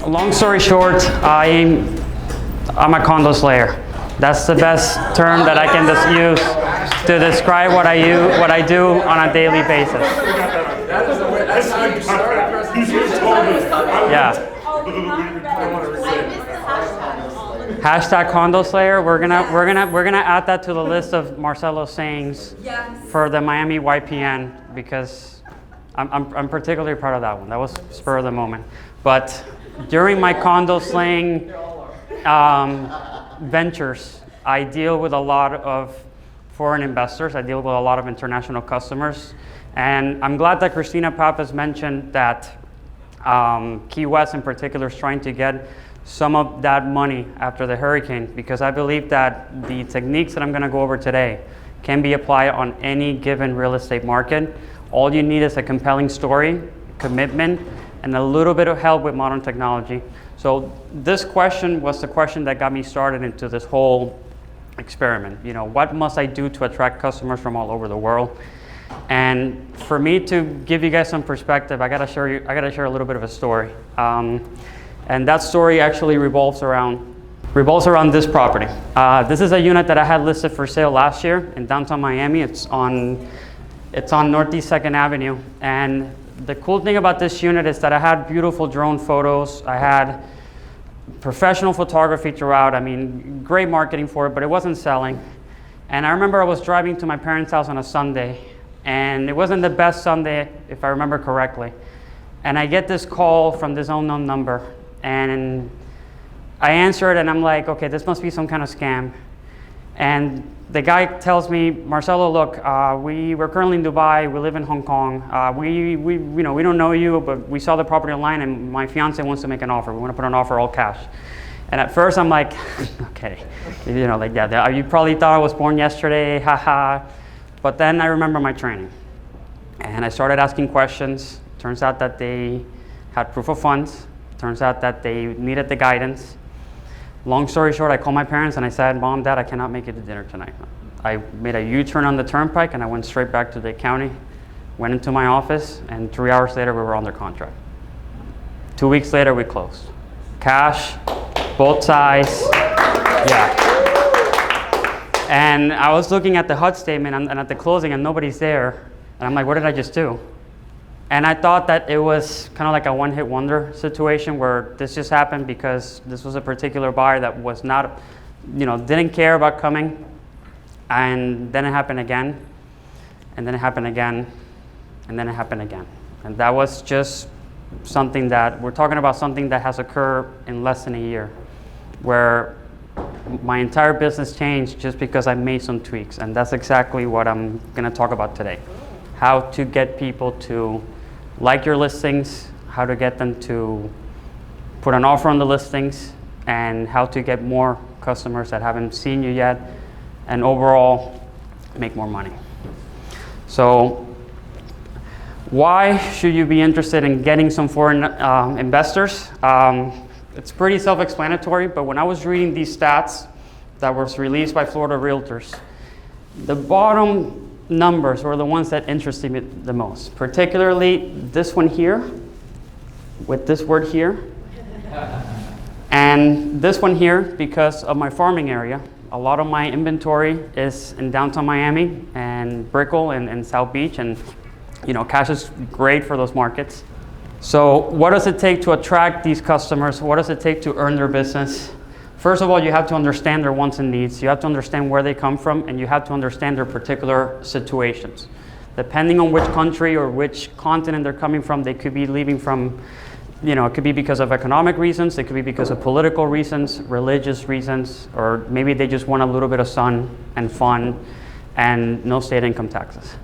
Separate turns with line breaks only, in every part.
Long story short, I'm a condo slayer. That's the best term that I can just use to describe what I do on a daily basis.
That's how you start.
Yeah. Hashtag condo slayer. We're gonna add that to the list of Marcelo's sayings for the Miami YPN, because I'm particularly proud of that one. That was spur of the moment. But during my condo slaying ventures, I deal with a lot of foreign investors. I deal with a lot of international customers. And I'm glad that Christina Pappas mentioned that Key West in particular is trying to get some of that money after the hurricane, because I believe that the techniques that I'm going to go over today can be applied on any given real estate market. All you need is a compelling story, commitment, and a little bit of help with modern technology. So this question was the question that got me started into this whole experiment. You know, what must I do to attract customers from all over the world? And for me to give you guys some perspective, I gotta share a little bit of a story. And that story actually revolves around this property. This is a unit that I had listed for sale last year in downtown Miami. It's on Northeast 2nd Avenue. And the cool thing about this unit is that I had beautiful drone photos. I had professional photography throughout. I mean, great marketing for it, but it wasn't selling. And I remember I was driving to my parents' house on a Sunday, and it wasn't the best Sunday, if I remember correctly. And I get this call from this unknown number, and I answer it, and I'm like, okay, this must be some kind of scam. And the guy tells me, Marcelo, look, we're currently in Dubai. We live in Hong Kong. We don't know you, but we saw the property online, and my fiance wants to make an offer. We want to put an offer all cash. And at first, I'm like, okay, yeah, you probably thought I was born yesterday, haha. But then I remember my training, and I started asking questions. Turns out that they had proof of funds. Turns out that they needed the guidance. Long story short, I called my parents and I said, Mom, Dad, I cannot make it to dinner tonight. I made a U-turn on the turnpike and I went straight back to the county, went into my office, and 3 hours later we were under contract. 2 weeks later we closed. Cash, both sides, yeah. And I was looking at the HUD statement and at the closing and nobody's there. And I'm like, what did I just do? And I thought that it was kind of like a one-hit wonder situation where this just happened because this was a particular buyer that was not, didn't care about coming. And then it happened again, and then it happened again, and then it happened again. And that was just something that, we're talking about something that has occurred in less than a year, where my entire business changed just because I made some tweaks. And that's exactly what I'm gonna talk about today. How to get people to like your listings, how to get them to put an offer on the listings, and how to get more customers that haven't seen you yet, and overall make more money. So why should you be interested in getting some foreign investors? It's pretty self-explanatory, but when I was reading these stats that was released by Florida Realtors, the bottom numbers were the ones that interested me the most, particularly this one here, with this word here, and this one here because of my farming area. A lot of my inventory is in downtown Miami and Brickell and South Beach, and cash is great for those markets. So what does it take to attract these customers? What does it take to earn their business? First of all, you have to understand their wants and needs. You have to understand where they come from, and you have to understand their particular situations. Depending on which country or which continent they're coming from, they could be leaving from, it could be because of economic reasons, it could be because of political reasons, religious reasons, or maybe they just want a little bit of sun and fun and no state income taxes.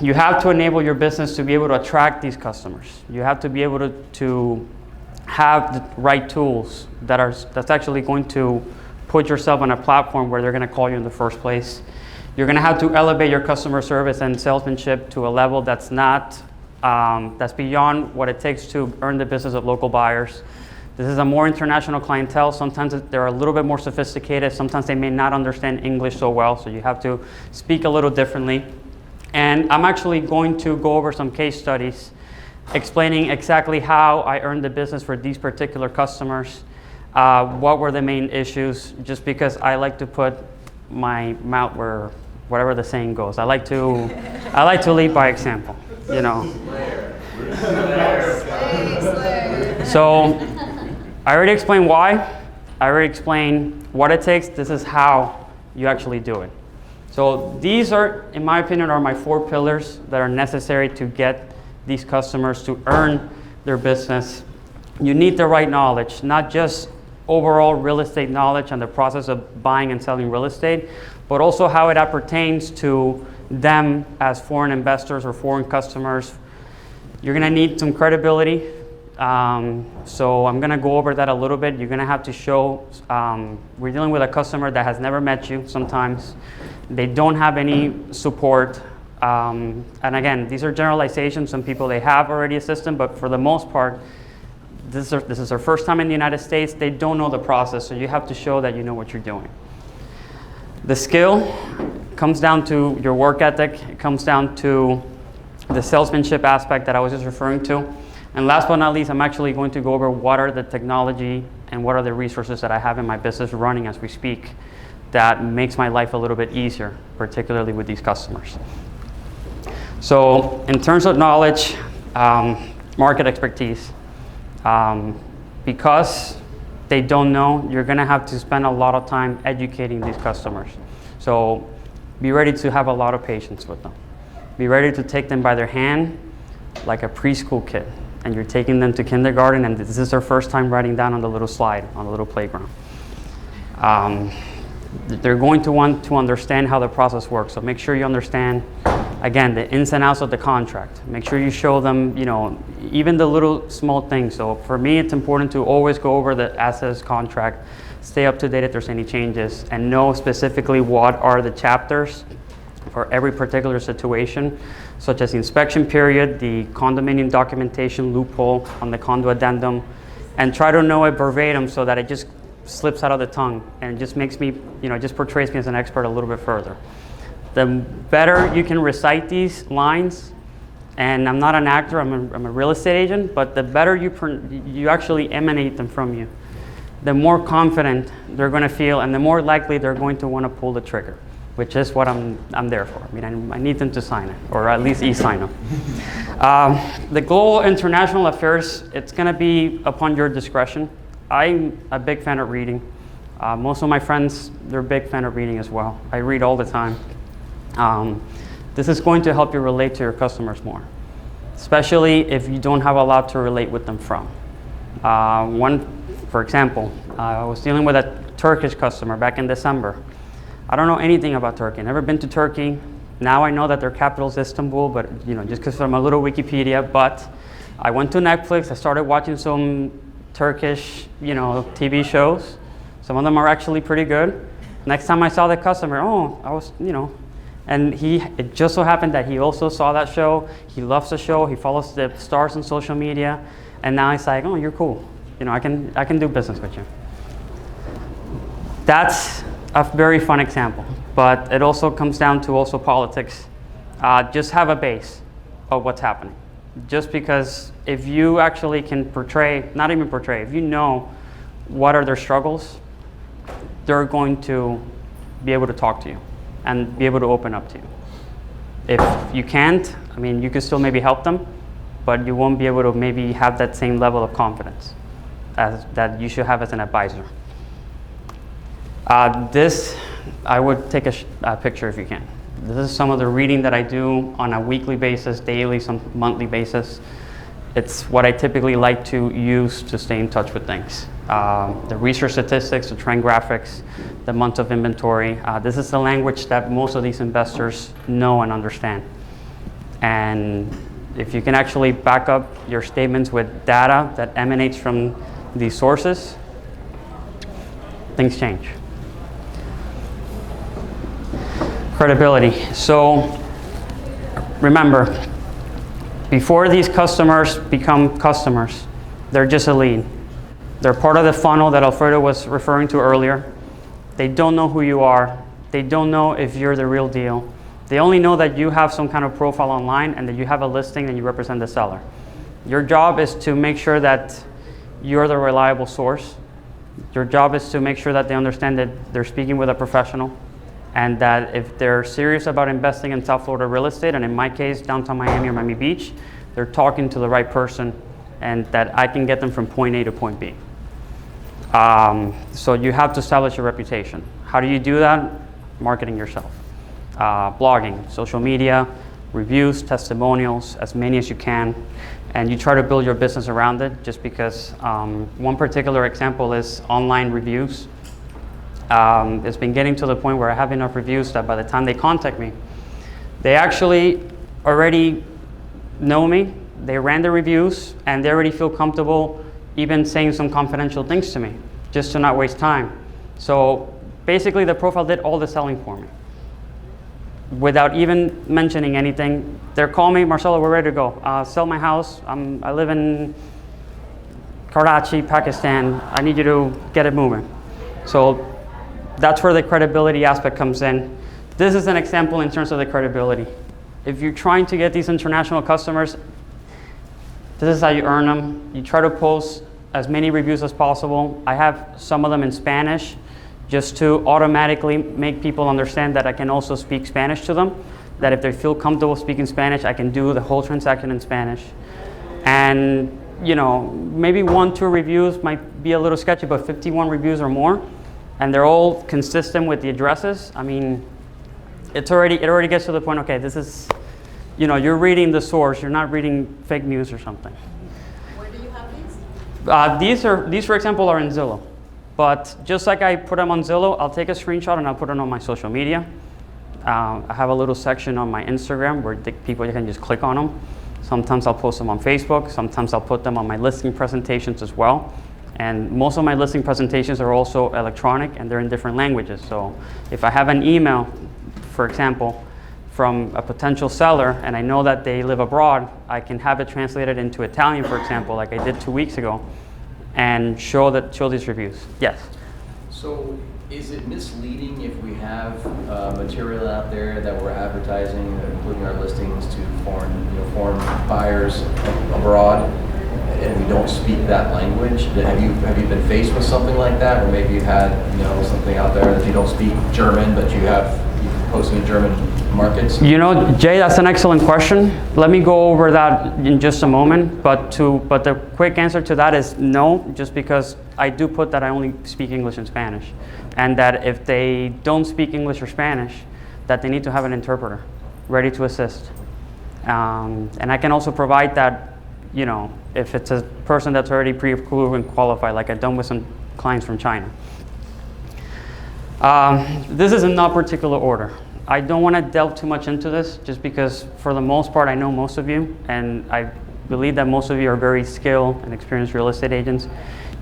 You have to enable your business to be able to attract these customers. You have to be able to have the right tools that's actually going to put yourself on a platform where they're going to call you in the first place. You're going to have to elevate your customer service and salesmanship to a level that's not that's beyond what it takes to earn the business of local buyers. This is a more international clientele. Sometimes they're a little bit more sophisticated. Sometimes they may not understand English so well, so you have to speak a little differently. And I'm actually going to go over some case studies explaining exactly how I earned the business for these particular customers, what were the main issues, just because I like to put my mouth where, whatever the saying goes. I like to lead by example, you know. So I already explained why. I already explained what it takes. This is how you actually do it. So these are, in my opinion, are my 4 pillars that are necessary to get these customers to earn their business. You need the right knowledge, not just overall real estate knowledge and the process of buying and selling real estate, but also how it pertains to them as foreign investors or foreign customers. You're gonna need some credibility. So I'm gonna go over that a little bit. You're gonna have to show, we're dealing with a customer that has never met you sometimes. They don't have any support. And again, these are generalizations. Some people, they have already a system, but for the most part, this is their first time in the United States. They don't know the process, so you have to show that you know what you're doing. The skill comes down to your work ethic. It comes down to the salesmanship aspect that I was just referring to. And last but not least, I'm actually going to go over what are the technology and what are the resources that I have in my business running as we speak that makes my life a little bit easier, particularly with these customers. So in terms of knowledge, market expertise, because they don't know, you're gonna have to spend a lot of time educating these customers. So be ready to have a lot of patience with them. Be ready to take them by their hand like a preschool kid, and you're taking them to kindergarten, and this is their first time riding down on the little slide, on the little playground. They're going to want to understand how the process works, so make sure you understand, again, the ins and outs of the contract. Make sure you show them, you know, even the little small things. So for me, it's important to always go over the as-is contract, stay up to date if there's any changes, and know specifically what are the chapters for every particular situation, such as the inspection period, the condominium documentation loophole on the condo addendum, and try to know it verbatim so that it just slips out of the tongue and just makes me, you know, just portrays me as an expert a little bit further. The better you can recite these lines, and I'm not an actor, I'm a real estate agent, but the better you actually emanate them from you, the more confident they're going to feel, and the more likely they're going to want to pull the trigger, which is what I'm there for. I mean, I need them to sign it, or at least e-sign them. The global international affairs, it's going to be upon your discretion. I'm a big fan of reading. Most of my friends, they're a big fan of reading as well. I read all the time. This is going to help you relate to your customers more, especially if you don't have a lot to relate with them from. For example, I was dealing with a Turkish customer back in December. I don't know anything about Turkey. Never been to Turkey. Now I know that their capital is Istanbul, but you know, just because I'm a little Wikipedia. But I went to Netflix. I started watching some Turkish, you know, TV shows. Some of them are actually pretty good. Next time I saw the customer, I was, you know, and it just so happened that he also saw that show. He loves the show. He follows the stars on social media, and now he's like, oh, you're cool. You know, I can do business with you. That's a very fun example, but it also comes down to also politics. Just have a base of what's happening. Just because if you actually can not even portray, if you know what are their struggles, they're going to be able to talk to you and be able to open up to you. If you can't, I mean, you can still maybe help them, but you won't be able to maybe have that same level of confidence as that you should have as an advisor. This, I would take a picture if you can. This is some of the reading that I do on a weekly basis, daily, some monthly basis. It's what I typically like to use to stay in touch with things. The research statistics, the trend graphics, the months of inventory. This is the language that most of these investors know and understand. And if you can actually back up your statements with data that emanates from these sources, things change. Credibility. So remember, before these customers become customers, they're just a lead. They're part of the funnel that Alfredo was referring to earlier. They don't know who you are. They don't know if you're the real deal. They only know that you have some kind of profile online and that you have a listing and you represent the seller. Your job is to make sure that you're the reliable source. Your job is to make sure that they understand that they're speaking with a professional, and that if they're serious about investing in South Florida real estate, and in my case, downtown Miami or Miami Beach, they're talking to the right person, and that I can get them from point A to point B. So you have to establish your reputation. How do you do that? Marketing yourself. Blogging, social media, reviews, testimonials, as many as you can, and you try to build your business around it, just because one particular example is online reviews. It's been getting to the point where I have enough reviews that by the time they contact me, they actually already know me, they ran the reviews, and they already feel comfortable even saying some confidential things to me, just to not waste time. So basically the profile did all the selling for me. Without even mentioning anything, they're calling me, Marcelo, we're ready to go. Sell my house, I live in Karachi, Pakistan, I need you to get it moving. So that's where the credibility aspect comes in. This is an example in terms of the credibility. If you're trying to get these international customers, this is how you earn them. You try to post as many reviews as possible. I have some of them in Spanish, just to automatically make people understand that I can also speak Spanish to them, that if they feel comfortable speaking Spanish, I can do the whole transaction in Spanish. And maybe 1-2 reviews might be a little sketchy, but 51 reviews or more, and they're all consistent with the addresses. I mean, it already gets to the point, okay, this is, you're reading the source, you're not reading fake news or something.
Where do you have these?
These, for example, are in Zillow. But just like I put them on Zillow, I'll take a screenshot and I'll put it on my social media. I have a little section on my Instagram where people can just click on them. Sometimes I'll post them on Facebook. Sometimes I'll put them on my listing presentations as well. And most of my listing presentations are also electronic, and they're in different languages. So if I have an email, for example, from a potential seller, and I know that they live abroad, I can have it translated into Italian, for example, like I did 2 weeks ago, and show these reviews. Yes.
So is it misleading if we have material out there that we're advertising, including our listings to foreign buyers abroad, and we don't speak that language? Have you been faced with something like that, or maybe you've had something out there that you don't speak German, but you're posting in German markets?
Jay, that's an excellent question. Let me go over that in just a moment. But the quick answer to that is no, just because I do put that I only speak English and Spanish, and that if they don't speak English or Spanish, that they need to have an interpreter ready to assist. And I can also provide that, if it's a person that's already pre-approved and qualified, like I've done with some clients from China. This is in no particular order. I don't want to delve too much into this, just because for the most part I know most of you, and I believe that most of you are very skilled and experienced real estate agents.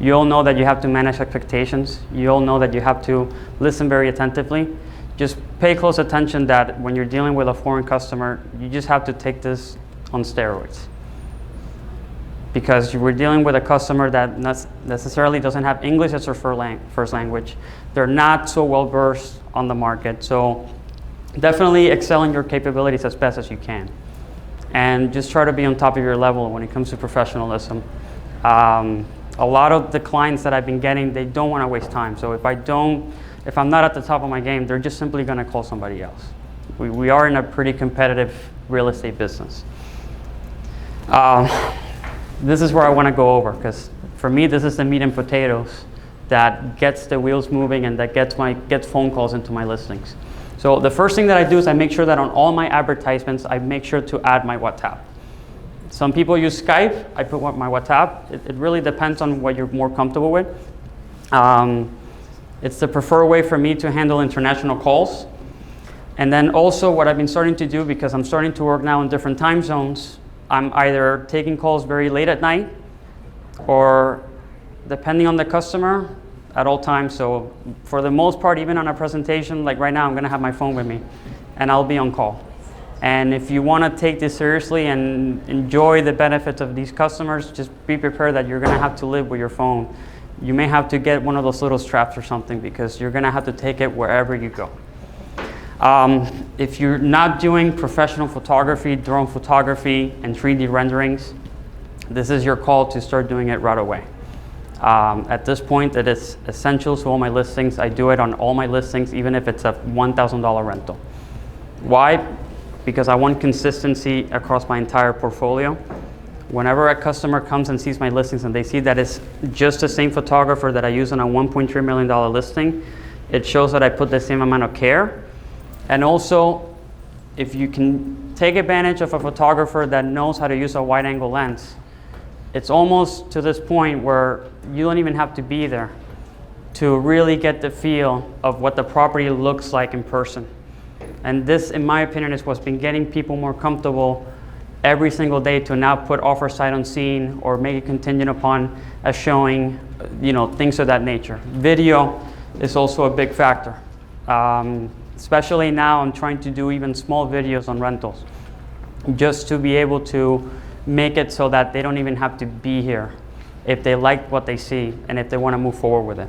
You all know that you have to manage expectations. You all know that you have to listen very attentively. Just pay close attention that when you're dealing with a foreign customer, you just have to take this on steroids. Because we're dealing with a customer that necessarily doesn't have English as their first language. They're not so well versed on the market. So definitely excel in your capabilities as best as you can. And just try to be on top of your level when it comes to professionalism. A lot of the clients that I've been getting, they don't want to waste time. So if I'm not at the top of my game, they're just simply going to call somebody else. We are in a pretty competitive real estate business. This is where I want to go over, because for me, this is the meat and potatoes that gets the wheels moving and that gets phone calls into my listings. So the first thing that I do is I make sure that on all my advertisements, I make sure to add my WhatsApp. Some people use Skype. I put my WhatsApp. It really depends on what you're more comfortable with. It's the preferred way for me to handle international calls. And then also what I've been starting to do, because I'm starting to work now in different time zones, I'm either taking calls very late at night, or depending on the customer, at all times. So for the most part, even on a presentation, like right now, I'm going to have my phone with me, and I'll be on call. And if you want to take this seriously and enjoy the benefits of these customers, just be prepared that you're going to have to live with your phone. You may have to get one of those little straps or something, because you're going to have to take it wherever you go. If you're not doing professional photography, drone photography, and 3D renderings, this is your call to start doing it right away. At this point, it is essential to all my listings. I do it on all my listings, even if it's a $1,000 rental. Why? Because I want consistency across my entire portfolio. Whenever a customer comes and sees my listings and they see that it's just the same photographer that I use on a $1.3 million listing, it shows that I put the same amount of care. And also, if you can take advantage of a photographer that knows how to use a wide angle lens, it's almost to this point where you don't even have to be there to really get the feel of what the property looks like in person. And this, in my opinion, is what's been getting people more comfortable every single day to now put offer sight unseen or make it contingent upon a showing, things of that nature. Video is also a big factor. Especially now, I'm trying to do even small videos on rentals, just to be able to make it so that they don't even have to be here if they like what they see and if they want to move forward with it.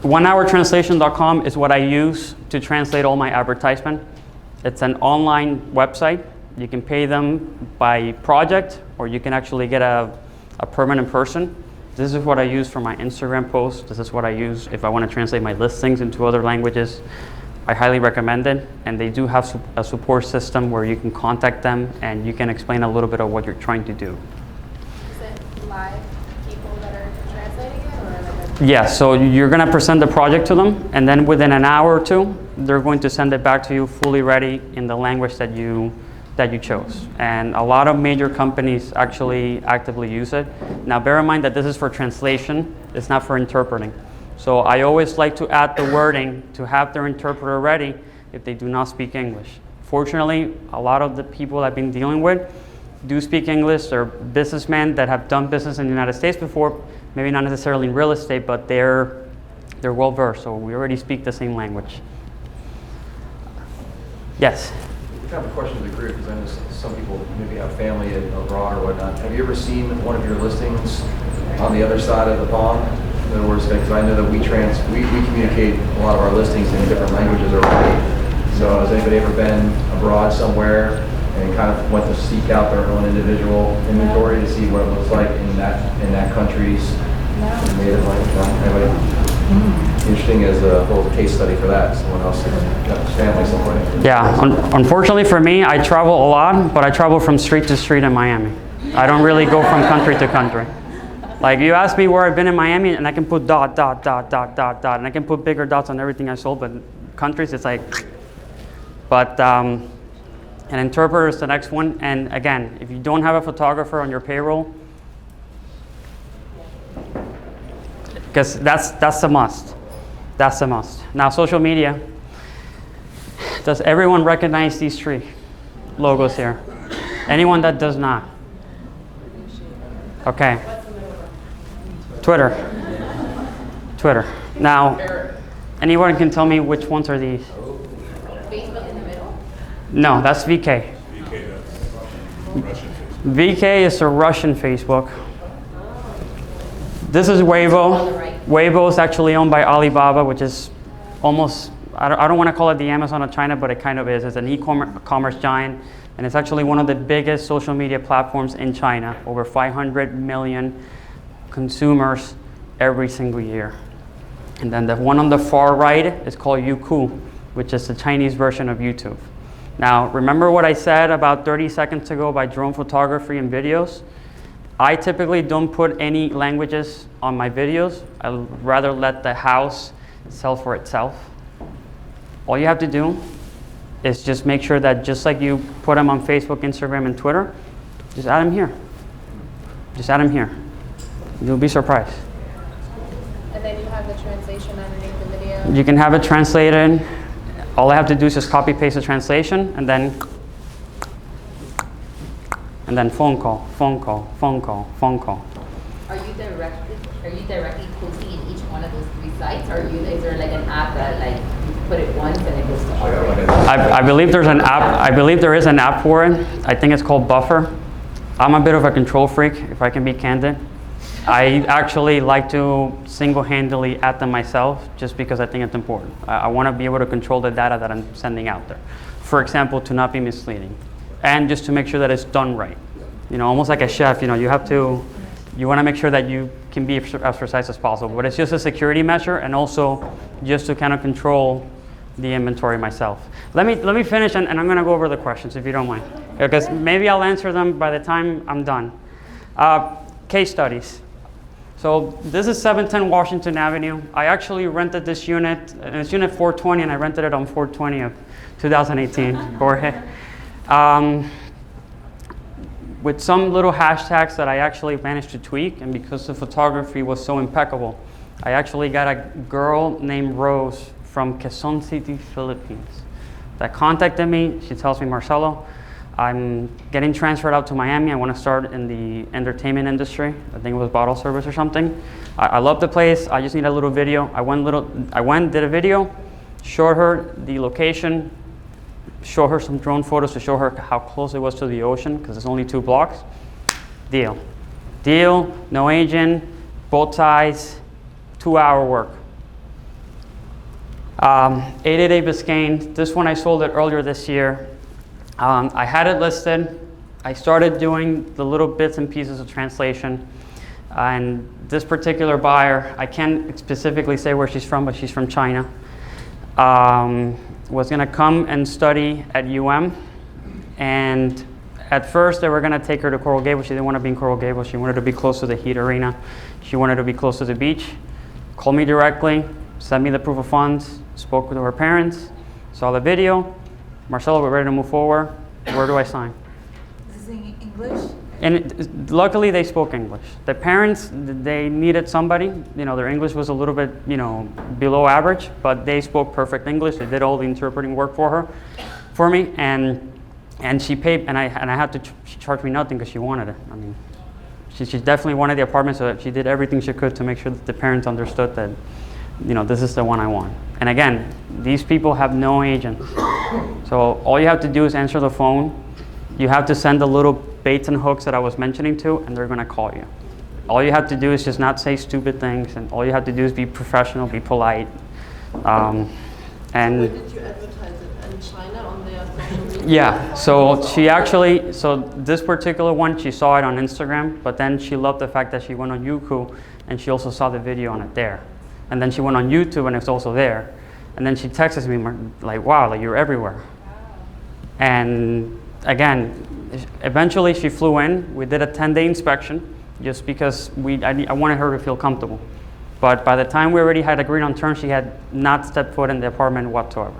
OneHourTranslation.com is what I use to translate all my advertisement. It's an online website. You can pay them by project, or you can actually get a permanent person. This is what I use for my Instagram posts. This is what I use if I want to translate my listings into other languages. I highly recommend it, and they do have a support system where you can contact them and you can explain a little bit of what you're trying to do.
Is it live people that are translating it, or like
Yeah, so you're going to present the project to them, and then within an hour or two, they're going to send it back to you fully ready in the language that you chose. And a lot of major companies actually actively use it. Now, bear in mind that this is for translation. It's not for interpreting. So I always like to add the wording to have their interpreter ready if they do not speak English. Fortunately, a lot of the people I've been dealing with do speak English. They're businessmen that have done business in the United States before, maybe not necessarily in real estate, but they're well versed, so we already speak the same language. Yes?
I have a question to the group, because I know some people maybe have family abroad or whatnot. Have you ever seen one of your listings on the other side of the pond? In other words, because I know that we communicate a lot of our listings in different languages already. So has anybody ever been abroad somewhere and kind of went to seek out their own individual inventory to see what it looks like in that country's native language? Anybody? Interesting as a little case study for that. Someone else, family somewhere.
Yeah, unfortunately for me, I travel a lot, but I travel from street to street in Miami. I don't really go from country to country. Like, you ask me where I've been in Miami, and I can put dot, dot, dot, dot, dot, dot, and I can put bigger dots on everything I sold, but countries, it's like, but an interpreter is the next one. And again, if you don't have a photographer on your payroll, because that's a must. That's a must. Now, social media. Does everyone recognize these three logos here? Anyone that does not? Okay. Twitter. Now, anyone can tell me which ones are these?
Facebook in the middle?
No, that's VK. VK is a Russian Facebook. This is Weibo. Weibo is actually owned by Alibaba, which is almost, I don't want to call it the Amazon of China, but it kind of is. It's an e-commerce giant, and it's actually one of the biggest social media platforms in China. Over 500 million consumers every single year. And then the one on the far right is called Youku, which is the Chinese version of YouTube. Now, remember what I said about 30 seconds ago about drone photography and videos? I typically don't put any languages on my videos. I'd rather let the house sell for itself. All you have to do is just make sure that just like you put them on Facebook, Instagram, and Twitter, just add them here. Just add them here. You'll be surprised.
And then you have the translation underneath the video.
You can have it translated. All I have to do is just copy paste the translation, and then phone call, phone call, phone call, phone call.
Are you directly posting in each one of those three sites, or is there like an app that like you put it once and it goes to all three?
I believe there's an app. I believe there is an app for it. I think it's called Buffer. I'm a bit of a control freak, if I can be candid. I actually like to single-handedly add them myself, just because I think it's important. I want to be able to control the data that I'm sending out there. For example, to not be misleading, and just to make sure that it's done right. almost like a chef, you want to make sure that you can be as precise as possible. But it's just a security measure, and also just to kind of control the inventory myself. Let me finish, and I'm going to go over the questions if you don't mind, because maybe I'll answer them by the time I'm done. Case studies. So this is 710 Washington Avenue. I actually rented this unit, and it's unit 420, and I rented it on 420 of 2018, Jorge. With some little hashtags that I actually managed to tweak, and because the photography was so impeccable, I actually got a girl named Rose from Quezon City, Philippines, that contacted me. She tells me, Marcelo, I'm getting transferred out to Miami. I want to start in the entertainment industry. I think it was bottle service or something. I love the place. I just need a little video. I went, did a video, showed her the location, show her some drone photos to show her how close it was to the ocean, because it's only 2 blocks. Deal, no agent, both sides, 2-hour work. 888 Biscayne, this one I sold it earlier this year. I had it listed. I started doing the little bits and pieces of translation. And this particular buyer, I can't specifically say where she's from, but she's from China. Was going to come and study at and at first they were going to take her to Coral Gables. She didn't want to be in Coral Gables. She wanted to be close to the Heat Arena. She wanted to be close to the beach. Called me directly, sent me the proof of funds, spoke with her parents, saw the video. Marcelo, we're ready to move forward. Where do I sign?
Is this in English?
And luckily they spoke English. The parents, they needed somebody. Their English was a little bit, below average, but they spoke perfect English. They did all the interpreting work for me, and she paid, and I had to, she charged me nothing because she wanted it. I mean, she definitely wanted the apartment, so she did everything she could to make sure that the parents understood that, this is the one I want. And again, these people have no agents. So all you have to do is answer the phone. You have to send the little baits and hooks that I was mentioning to, and they're going to call you. All you have to do is just not say stupid things, and all you have to do is be professional, be polite.
Where did you advertise it? In China on their social media?
Yeah, so this particular one, she saw it on Instagram, but then she loved the fact that she went on Youku, and she also saw the video on it there. And then she went on YouTube, and it's also there. And then she texts me like, wow, like you're everywhere. And again, eventually she flew in. We did a 10-day inspection just because I wanted her to feel comfortable. But by the time we already had agreed on terms, she had not stepped foot in the apartment whatsoever.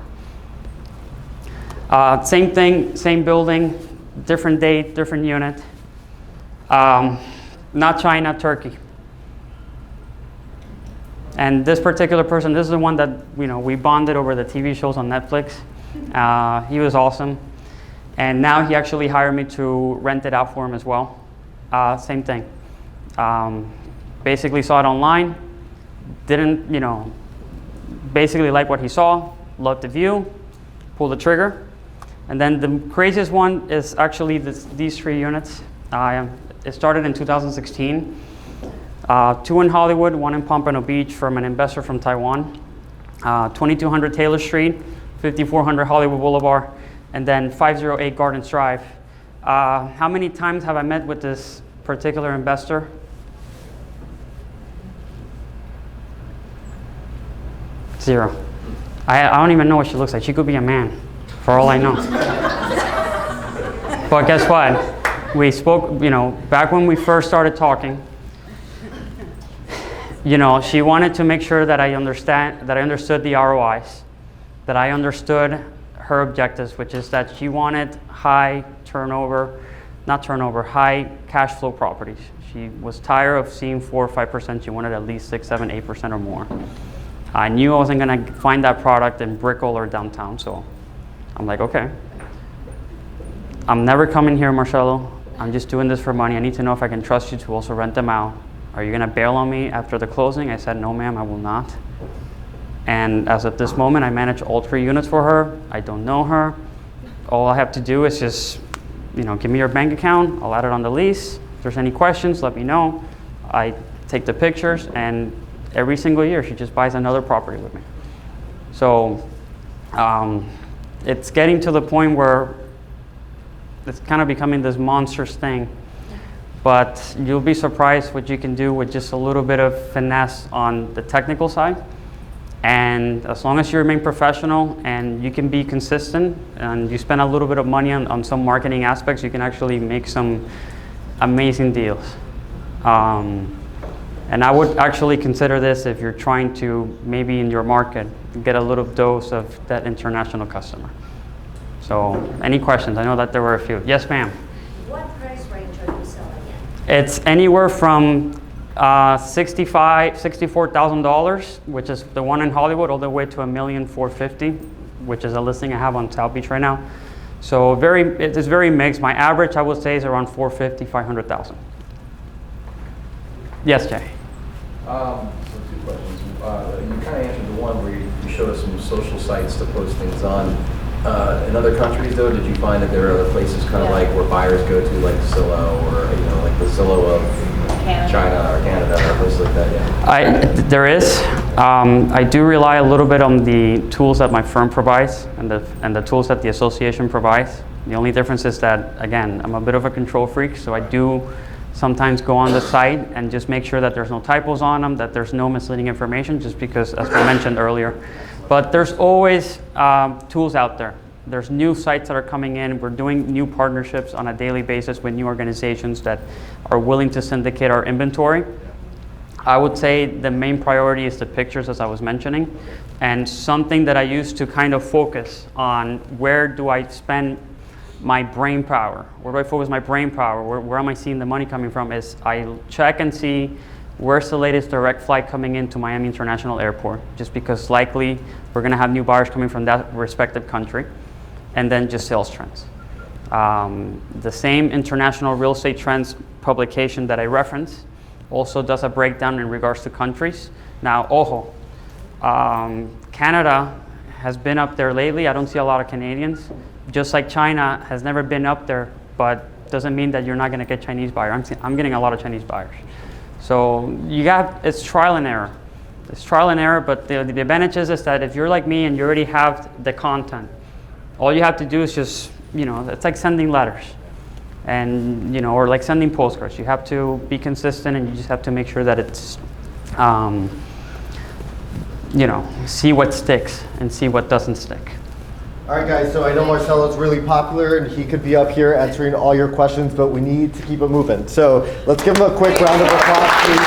Same thing, same building, different date, different unit. Not China, Turkey. And this particular person, this is the one that we bonded over the TV shows on Netflix. He was awesome. And now he actually hired me to rent it out for him as well. Same thing. Basically saw it online, didn't, basically like what he saw, loved the view, pulled the trigger. And then the craziest one is actually these 3 units. It started in 2016. 2 in Hollywood, 1 in Pompano Beach from an investor from Taiwan. 2200 Taylor Street, 5400 Hollywood Boulevard, and then 508 Gardens Drive. How many times have I met with this particular investor? Zero. I don't even know what she looks like. She could be a man, for all I know. But guess what? We spoke, back when we first started talking, she wanted to make sure that I understood the ROIs, that I understood her objectives, which is that she wanted high cash flow properties. She was tired of seeing 4 or 5%. She wanted at least 6, 7, 8% or more. I knew I wasn't going to find that product in Brickell or downtown, so I'm like, okay. I'm never coming here, Marcelo. I'm just doing this for money. I need to know if I can trust you to also rent them out. Are you going to bail on me after the closing? I said, no, ma'am, I will not. And as of this moment, I manage all 3 units for her. I don't know her. All I have to do is just, give me your bank account. I'll add it on the lease. If there's any questions, let me know. I take the pictures, and every single year, she just buys another property with me. So it's getting to the point where it's kind of becoming this monstrous thing. but you'll be surprised what you can do with just a little bit of finesse on the technical side. And as long as you remain professional and you can be consistent and you spend a little bit of money on some marketing aspects, you can actually make some amazing deals. And I would actually consider this if you're trying to, maybe in your market, get a little dose of that international customer. So, any questions? I know that there were a few. Yes, ma'am.
What price range are you selling in?
It's anywhere from $64,000, which is the one in Hollywood, all the way to $1,450,000, which is a listing I have on South Beach right now. So it is very mixed. My average, I would say, is around $450,000, $500,000. Yes, Jay.
So two questions. You kind of answered the one where you showed us some social sites to post things on. In other countries, though, did you find that there are other places kind of like where buyers go to, like Zillow, or like the Zillow of China or Canada or places like that? Yeah.
There is. I do rely a little bit on the tools that my firm provides and the tools that the association provides. The only difference is that, again, I'm a bit of a control freak, so I do sometimes go on the site and just make sure that there's no typos on them, that there's no misleading information, just because, as we mentioned earlier. But there's always tools out there. There's new sites that are coming in. We're doing new partnerships on a daily basis with new organizations that are willing to syndicate our inventory. I would say the main priority is the pictures, as I was mentioning, and something that I use to kind of focus on where do I spend my brain power? Where do I focus my brain power? Where am I seeing the money coming from? Is I check and see where's the latest direct flight coming into Miami International Airport, just because likely we're going to have new buyers coming from that respective country, and then just sales trends. The same International Real Estate Trends publication that I referenced also does a breakdown in regards to countries. Now, Canada has been up there lately. I don't see a lot of Canadians. Just like China has never been up there, but doesn't mean that you're not going to get Chinese buyers. I'm getting a lot of Chinese buyers. So it's trial and error. It's trial and error, but the advantage is that if you're like me and you already have the content, all you have to do is just, it's like sending letters and, or like sending postcards. You have to be consistent, and you just have to make sure that it's, see what sticks and see what doesn't stick.
All right, guys, so I know Marcelo's really popular and he could be up here answering all your questions, but we need to keep it moving. So let's give him a quick round of applause, please.